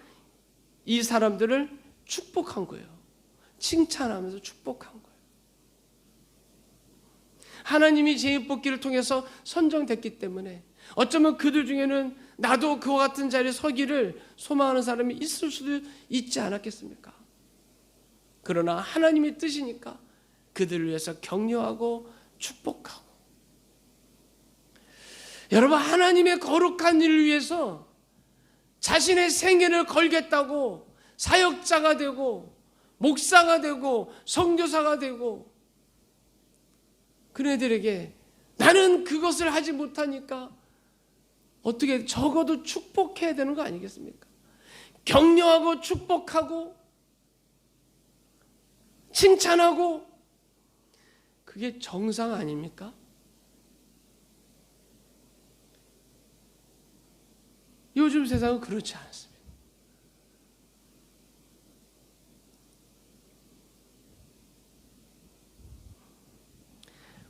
이 사람들을 축복한 거예요. 칭찬하면서 축복한 거예요. 하나님이 죄인 뽑기를 통해서 선정됐기 때문에 어쩌면 그들 중에는 나도 그와 같은 자리에 서기를 소망하는 사람이 있을 수도 있지 않았겠습니까? 그러나 하나님의 뜻이니까 그들을 위해서 격려하고 축복하고, 여러분, 하나님의 거룩한 일을 위해서 자신의 생애를 걸겠다고 사역자가 되고 목사가 되고 선교사가 되고, 그네들에게 나는 그것을 하지 못하니까 어떻게 적어도 축복해야 되는 거 아니겠습니까? 격려하고 축복하고 칭찬하고, 그게 정상 아닙니까? 요즘 세상은 그렇지 않습니다.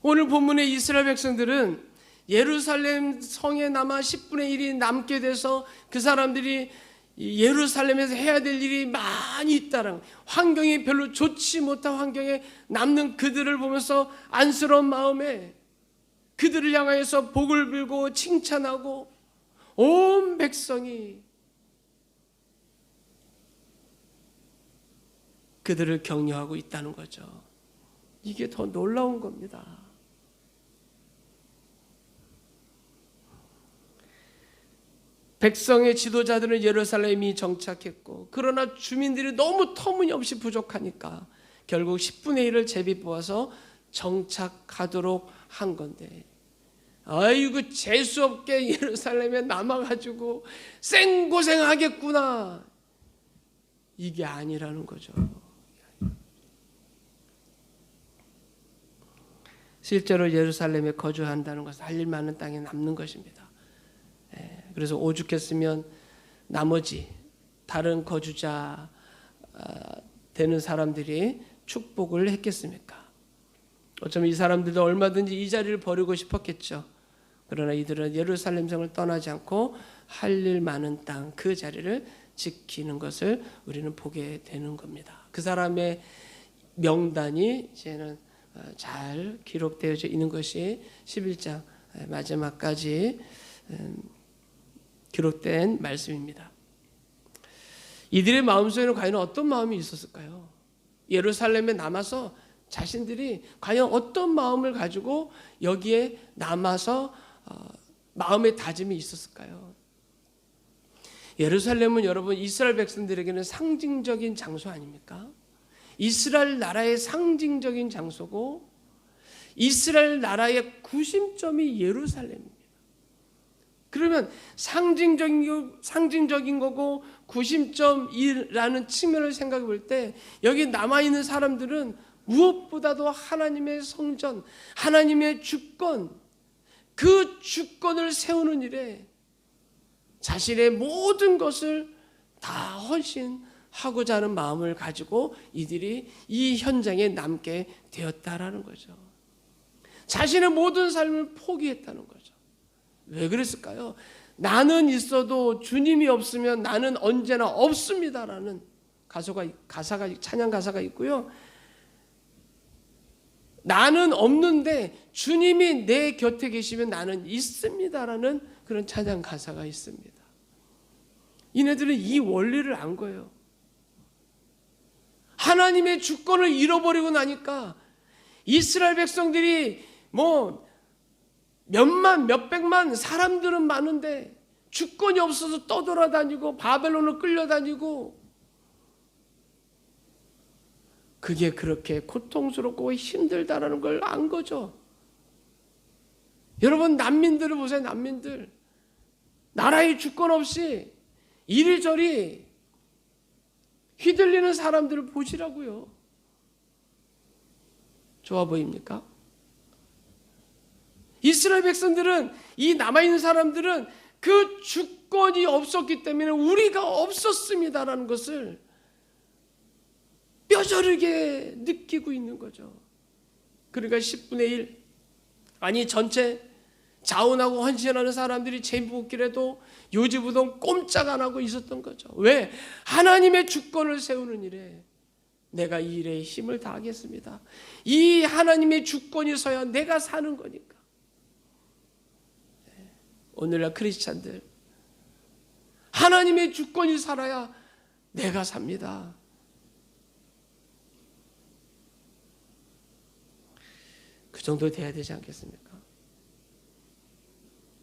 오늘 본문의 이스라엘 백성들은 예루살렘 성에 남아 10분의 1이 남게 돼서 그 사람들이 예루살렘에서 해야 될 일이 많이 있다는, 환경이 별로 좋지 못한 환경에 남는 그들을 보면서 안쓰러운 마음에 그들을 향하여서 복을 빌고 칭찬하고 온 백성이 그들을 격려하고 있다는 거죠. 이게 더 놀라운 겁니다. 백성의 지도자들은 예루살렘이 정착했고, 그러나 주민들이 너무 터무니없이 부족하니까 결국 10분의 1을 제비 뽑아서 정착하도록 한 건데, 아이고 재수없게 예루살렘에 남아가지고 생고생하겠구나, 이게 아니라는 거죠. 실제로 예루살렘에 거주한다는 것은 할 일 많은 땅에 남는 것입니다. 그래서 오죽했으면 나머지 다른 거주자 되는 사람들이 축복을 했겠습니까? 어쩌면 이 사람들도 얼마든지 이 자리를 버리고 싶었겠죠. 그러나 이들은 예루살렘 성을 떠나지 않고 할 일 많은 땅, 그 자리를 지키는 것을 우리는 보게 되는 겁니다. 그 사람의 명단이 이제는 잘 기록되어져 있는 것이 11장 마지막까지 기록된 말씀입니다. 이들의 마음속에는 과연 어떤 마음이 있었을까요? 예루살렘에 남아서 자신들이 과연 어떤 마음을 가지고 여기에 남아서 마음의 다짐이 있었을까요? 예루살렘은 여러분 이스라엘 백성들에게는 상징적인 장소 아닙니까? 이스라엘 나라의 상징적인 장소고, 이스라엘 나라의 구심점이 예루살렘입니다. 그러면 상징적인 거고 구심점이라는 측면을 생각해 볼 때, 여기 남아있는 사람들은 무엇보다도 하나님의 성전, 하나님의 주권, 그 주권을 세우는 일에 자신의 모든 것을 다 헌신하고자 하는 마음을 가지고 이들이 이 현장에 남게 되었다라는 거죠. 자신의 모든 삶을 포기했다는 거죠. 왜 그랬을까요? 나는 있어도 주님이 없으면 나는 언제나 없습니다라는 찬양 가사가 있고요. 나는 없는데 주님이 내 곁에 계시면 나는 있습니다라는 그런 찬양 가사가 있습니다. 이네들은 이 원리를 안 거예요. 하나님의 주권을 잃어버리고 나니까 이스라엘 백성들이 몇만 몇백만 사람들은 많은데 주권이 없어서 떠돌아다니고 바벨론을 끌려다니고, 그게 그렇게 고통스럽고 힘들다라는 걸 안 거죠. 여러분, 난민들을 보세요. 난민들, 나라의 주권 없이 이리저리 휘둘리는 사람들을 보시라고요. 좋아 보입니까? 이스라엘 백성들은, 이 남아있는 사람들은 그 주권이 없었기 때문에 우리가 없었습니다라는 것을 뼈저리게 느끼고 있는 거죠. 그러니까 10분의 1, 아니 전체 자원하고 헌신하는 사람들이 제목길에도 요지부동 꼼짝 안 하고 있었던 거죠. 왜? 하나님의 주권을 세우는 일에 내가 이 일에 힘을 다하겠습니다. 이 하나님의 주권이 서야 내가 사는 거니까. 오늘날 크리스찬들, 하나님의 주권이 살아야 내가 삽니다. 그 정도 돼야 되지 않겠습니까?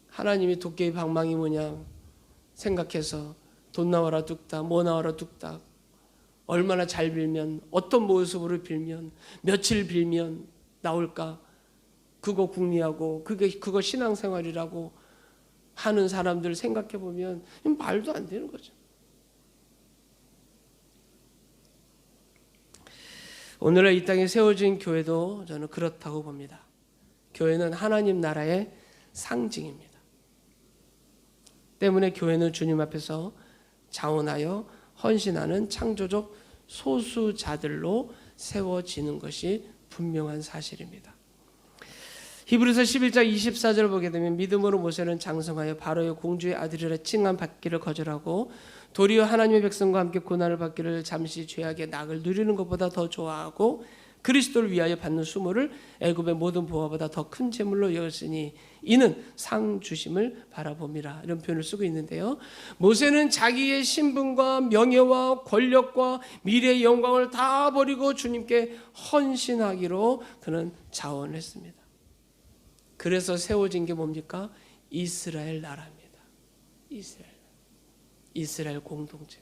하나님이 도깨비 방망이 모양 생각해서 돈 나와라 뚝딱, 뭐 나와라 뚝딱, 얼마나 잘 빌면, 어떤 모습으로 빌면, 며칠 빌면 나올까, 그거 궁리하고 그거 신앙생활이라고 하는 사람들 생각해 보면 말도 안 되는 거죠. 오늘날 이 땅에 세워진 교회도 저는 그렇다고 봅니다. 교회는 하나님 나라의 상징입니다. 때문에 교회는 주님 앞에서 자원하여 헌신하는 창조적 소수자들로 세워지는 것이 분명한 사실입니다. 히브리서 11장 24절을 보게 되면 믿음으로 모세는 장성하여 바로의 공주의 아들이라 칭함 받기를 거절하고 도리어 하나님의 백성과 함께 고난을 받기를 잠시 죄악의 낙을 누리는 것보다 더 좋아하고 그리스도를 위하여 받는 수모를 애굽의 모든 보화보다 더 큰 재물로 여겼으니 이는 상 주심을 바라봄이라, 이런 표현을 쓰고 있는데요. 모세는 자기의 신분과 명예와 권력과 미래의 영광을 다 버리고 주님께 헌신하기로 그는 자원했습니다. 그래서 세워진 게 뭡니까? 이스라엘 나라입니다. 이스라엘 공동체.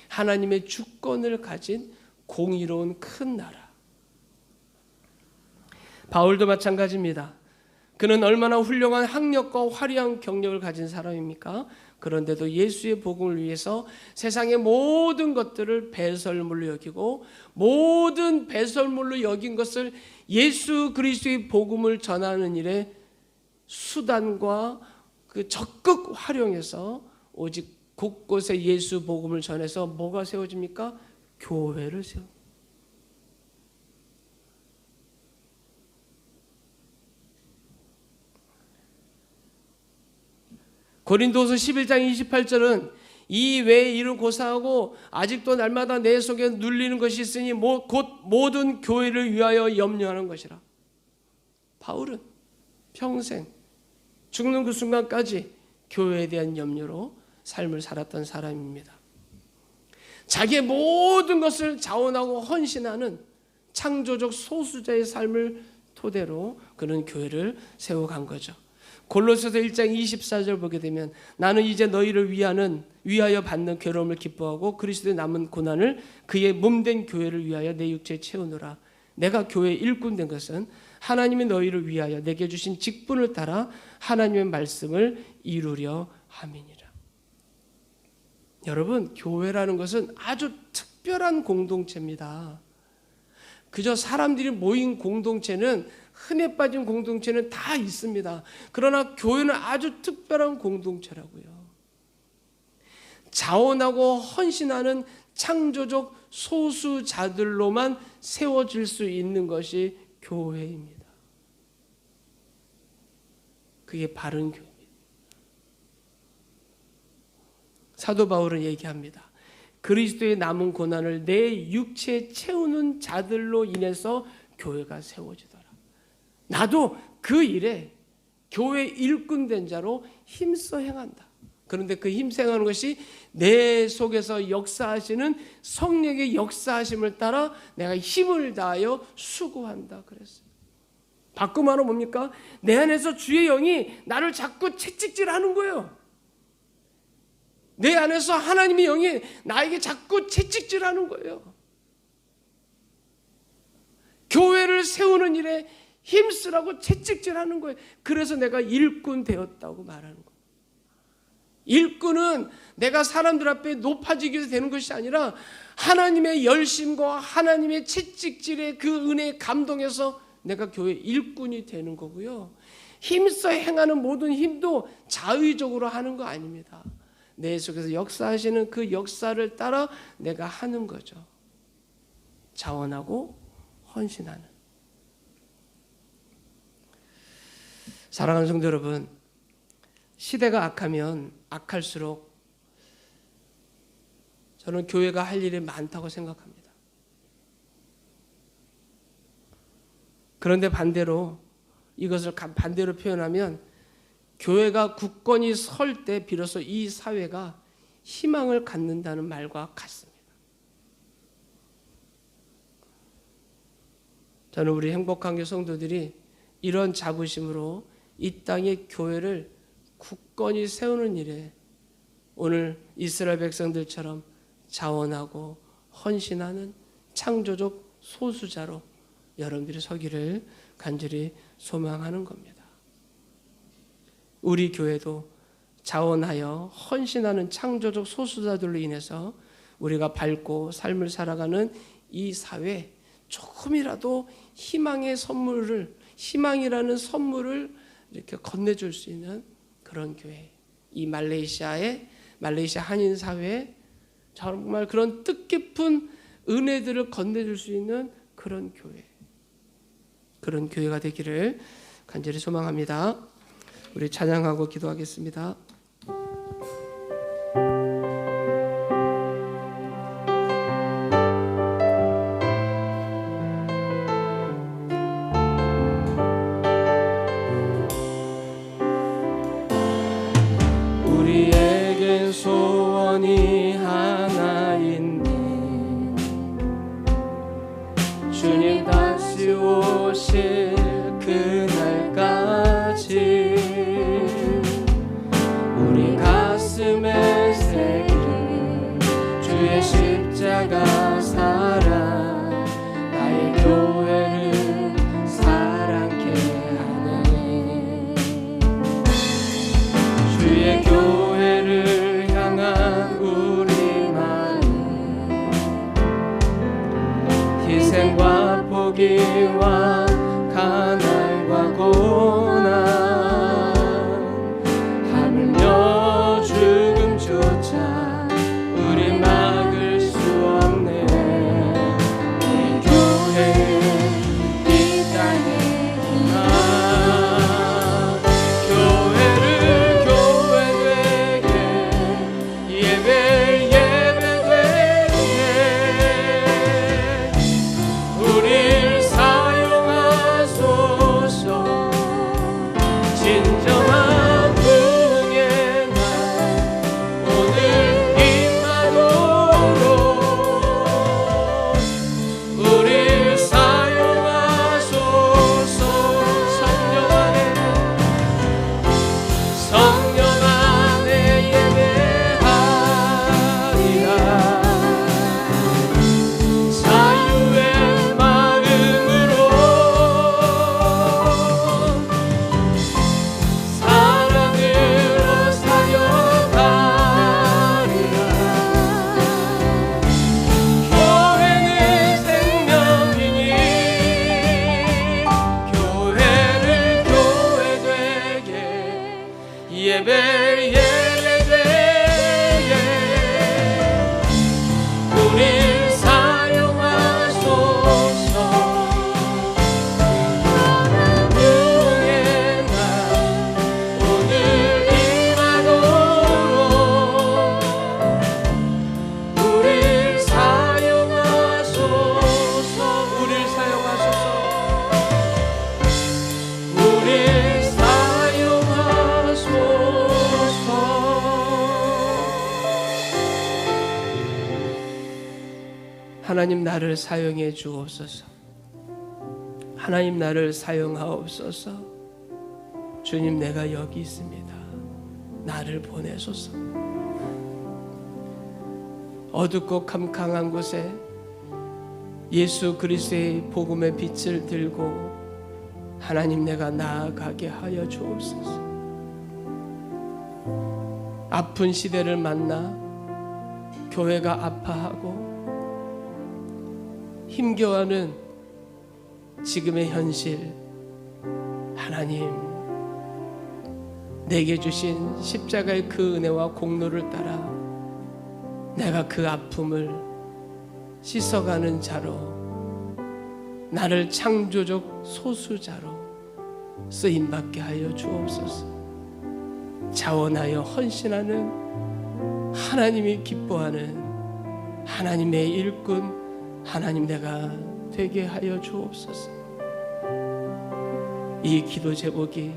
하나님의 주권을 가진 공의로운 큰 나라. 바울도 마찬가지입니다. 그는 얼마나 훌륭한 학력과 화려한 경력을 가진 사람입니까? 그런데도 예수의 복음을 위해서 세상의 모든 것들을 배설물로 여기고 모든 배설물로 여긴 것을 예수 그리스도의 복음을 전하는 일에 수단과 그 적극 활용해서 오직 곳곳에 예수 복음을 전해서 뭐가 세워집니까? 교회를 세웁니다. 고린도서 11장 28절은 이 외의 일을 고사하고 아직도 날마다 내 속에 눌리는 것이 있으니 곧 모든 교회를 위하여 염려하는 것이라. 바울은 평생 죽는 그 순간까지 교회에 대한 염려로 삶을 살았던 사람입니다. 자기의 모든 것을 자원하고 헌신하는 창조적 소수자의 삶을 토대로 그는 교회를 세워간 거죠. 골로새서 1장 24절 보게 되면 나는 이제 너희를 위하여 받는 괴로움을 기뻐하고 그리스도의 남은 고난을 그의 몸된 교회를 위하여 내 육체에 채우노라. 내가 교회의 일꾼 된 것은 하나님이 너희를 위하여 내게 주신 직분을 따라 하나님의 말씀을 이루려 함이니라. 여러분, 교회라는 것은 아주 특별한 공동체입니다. 그저 사람들이 모인 공동체는, 흔해 빠진 공동체는 다 있습니다. 그러나 교회는 아주 특별한 공동체라고요. 자원하고 헌신하는 창조적 소수자들로만 세워질 수 있는 것이 교회입니다. 그게 바른 교회입니다. 사도 바울은 얘기합니다. 그리스도의 남은 고난을 내 육체에 채우는 자들로 인해서 교회가 세워지더라. 나도 그 일에 교회 일꾼된 자로 힘써 행한다. 그런데 그 힘써 행하는 것이 내 속에서 역사하시는 성령의 역사하심을 따라 내가 힘을 다하여 수고한다 그랬어요. 바꾸면 뭡니까? 내 안에서 주의 영이 나를 자꾸 채찍질하는 거예요. 내 안에서 하나님의 영이 나에게 자꾸 채찍질하는 거예요. 교회를 세우는 일에 힘쓰라고 채찍질하는 거예요. 그래서 내가 일꾼 되었다고 말하는 거예요. 일꾼은 내가 사람들 앞에 높아지기 위해서 되는 것이 아니라 하나님의 열심과 하나님의 채찍질의 그 은혜에 감동해서 내가 교회 일꾼이 되는 거고요. 힘써 행하는 모든 힘도 자의적으로 하는 거 아닙니다. 내 속에서 역사하시는 그 역사를 따라 내가 하는 거죠. 자원하고 헌신하는. 사랑하는 성도 여러분, 시대가 악하면 악할수록 저는 교회가 할 일이 많다고 생각합니다. 그런데 반대로 이것을 반대로 표현하면 교회가 굳건히 설 때 비로소 이 사회가 희망을 갖는다는 말과 같습니다. 저는 우리 행복한교 성도들이 이런 자부심으로 이 땅의 교회를 굳건히 세우는 일에 오늘 이스라엘 백성들처럼 자원하고 헌신하는 창조적 소수자로 여러분들이 서기를 간절히 소망하는 겁니다. 우리 교회도 자원하여 헌신하는 창조적 소수자들로 인해서 우리가 밝고 삶을 살아가는 이 사회 조금이라도 희망이라는 선물을 이렇게 건네줄 수 있는 그런 교회. 이 말레이시아 한인 사회에 정말 그런 뜻깊은 은혜들을 건네줄 수 있는 그런 교회. 그런 교회가 되기를 간절히 소망합니다. 우리 찬양하고 기도하겠습니다. 우리에겐 소원이 하나인데 주님 다시 오실 그날까지 우리 가슴에 새긴 주의 십자가 사랑 나의 교회를 사랑케 하네. 주의 교회를 향한 우리 마음 희생과 포기와 가난과 고난 하물며 죽음조차 우리 막을 수 없네. 이 교회 이 땅에 교회를 교회 되게 예배 되게 우릴 사용하소서. 진정한 부흥의 날 오늘 임하도록 우릴 사용하소서. 성령 안에 예배하리라. 자유의 마음으로 사랑으로 사역하리라. 교회는 생명이니 교회를 교회 되게 예배 되게 우릴 사용하소서. 부흥의 날 오늘 임하도록 우릴 사용하소서. 우릴 사용하소서. 우릴 사용하소서. 하나님 나를 사용해 주옵소서. 하나님 나를 사용하옵소서. 주님 내가 여기 있습니다. 나를 보내소서. 어둡고 캄캄한 곳에 예수 그리스도의 복음의 빛을 들고 하나님 내가 나아가게 하여 주옵소서. 아픈 시대를 만나 교회가 아파하고 힘겨워하는 지금의 현실, 하나님 내게 주신 십자가의 그 은혜와 공로를 따라 내가 그 아픔을 씻어가는 자로, 나를 창조적 소수자로 쓰임받게 하여 주옵소서. 자원하여 헌신하는 하나님이 기뻐하는 하나님의 일꾼, 하나님 내가 되게 하여 주옵소서. 이 기도 제목이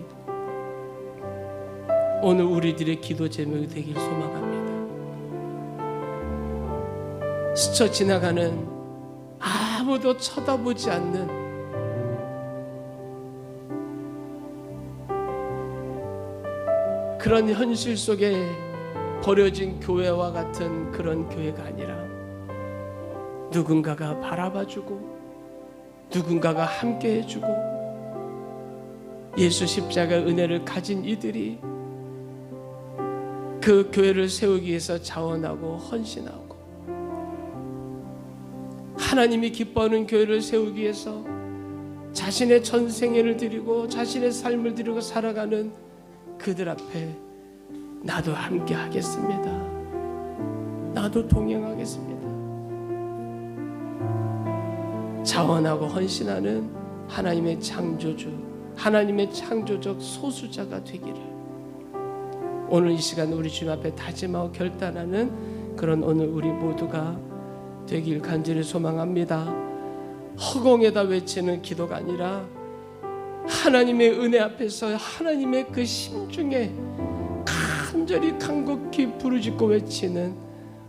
오늘 우리들의 기도 제목이 되길 소망합니다. 스쳐 지나가는, 아무도 쳐다보지 않는 그런 현실 속에 버려진 교회와 같은 그런 교회가 아니라 누군가가 바라봐주고 누군가가 함께 해주고 예수 십자가 은혜를 가진 이들이 그 교회를 세우기 위해서 자원하고 헌신하고 하나님이 기뻐하는 교회를 세우기 위해서 자신의 전생애를 드리고 자신의 삶을 드리고 살아가는 그들 앞에 나도 함께 하겠습니다. 나도 동행하겠습니다. 자원하고 헌신하는 하나님의 창조주, 하나님의 창조적 소수자가 되기를 오늘 이 시간 우리 주님 앞에 다짐하고 결단하는 그런 오늘 우리 모두가 되길 간절히 소망합니다. 허공에다 외치는 기도가 아니라 하나님의 은혜 앞에서 하나님의 그 심중에 간절히 간곡히 부르짖고 외치는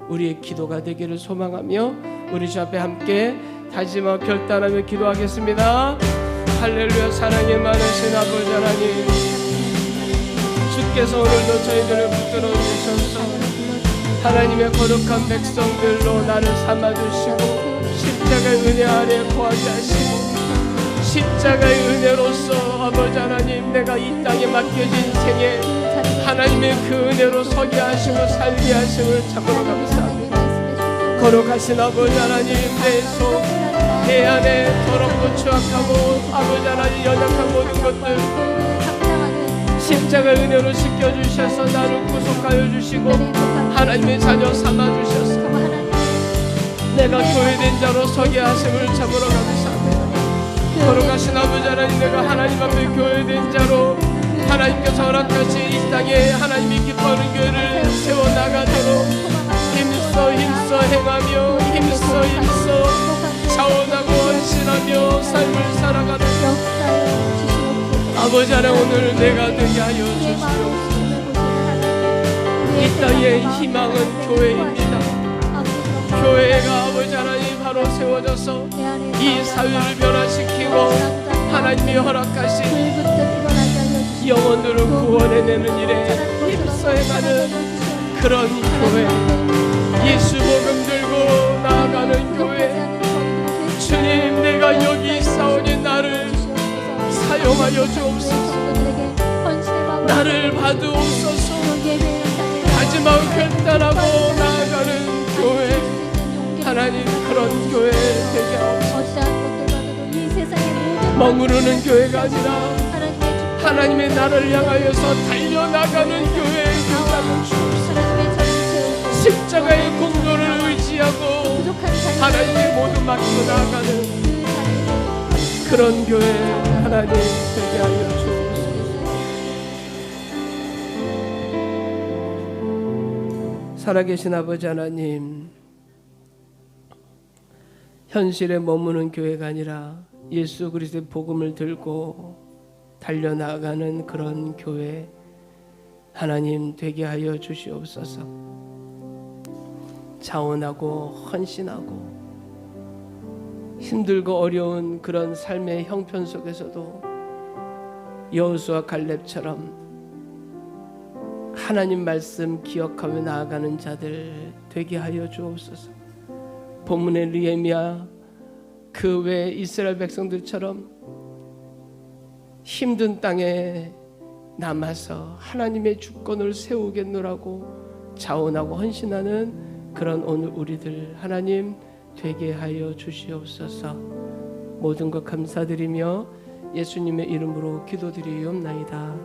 우리의 기도가 되기를 소망하며 우리 주 앞에 함께 다짐하고 결단하며 기도하겠습니다. 할렐루야. 사랑이 많으신 아버지 하나님, 주께서 오늘도 저희들을 붙들어 주셔서 하나님의 거룩한 백성들로 나를 삼아주시고 십자가의 은혜 아래 거하게 하시고 십자가의 은혜로서 아버지 하나님 내가 이 땅에 맡겨진 생에 하나님의 그 은혜로 서게 하시고 살게 하심을 참으로 감사합니다. 거룩하신 아버지 하나님, 내 속 내 안에 더럽고 추악하고 아버지 하나님 연약한 모든 것들 십자가의 은혜로 씻겨주셔서 나를 구속하여 주시고 하나님의 자녀 삼아주셔서 내가 교회된 자로 서게 하심을 참으로 감사합니다. 거룩하신 아버지 하나님, 내가 하나님 앞에 교회된 자로 하나님께서 허락하신 이 땅에 하나님이 기뻐하는 교회를 세워나가도록 힘써 행하며 힘써 자원하고 헌신하며 삶을 살아가는 아버지 하나님, 오늘 내가 되게 하여 주시옵소서. 이 땅의 희망은 교회입니다. 교회가 아버지 하나님 바로 세워져서 이 사회를 변화시키고 하나님이 허락하신 영혼들을 구원해내는 일에 힘써 행하는 그런 교회, 예수 복음 들고 나아가는 교회, 주님 내가 여기 있사오니 나를 사용하여 주옵소서. 나를 받으옵소서. 마지막 결단하고 나아가는 교회, 하나님 그런 교회 되게 하옵소서. 머무르는 교회가 아니라 하나님의 나를 향하여서 달려나가는 교회의 교회를 주옵소서. 십자가의 공로를 의지하고 하나님의 모두 맡기고 나아가는 그런 교회 하나님 되게 하여 주옵소서. 살아계신 아버지 하나님, 현실에 머무는 교회가 아니라 예수 그리스도의 복음을 들고 달려나가는 그런 교회 하나님 되게 하여 주시옵소서. 자원하고 헌신하고 힘들고 어려운 그런 삶의 형편 속에서도 여호수아 갈렙처럼 하나님 말씀 기억하며 나아가는 자들 되게 하여 주옵소서. 본문의 느헤미야 그 외 이스라엘 백성들처럼 힘든 땅에 남아서 하나님의 주권을 세우겠노라고 자원하고 헌신하는 그런 오늘 우리들 하나님 되게 하여 주시옵소서. 모든 것 감사드리며 예수님의 이름으로 기도드리옵나이다.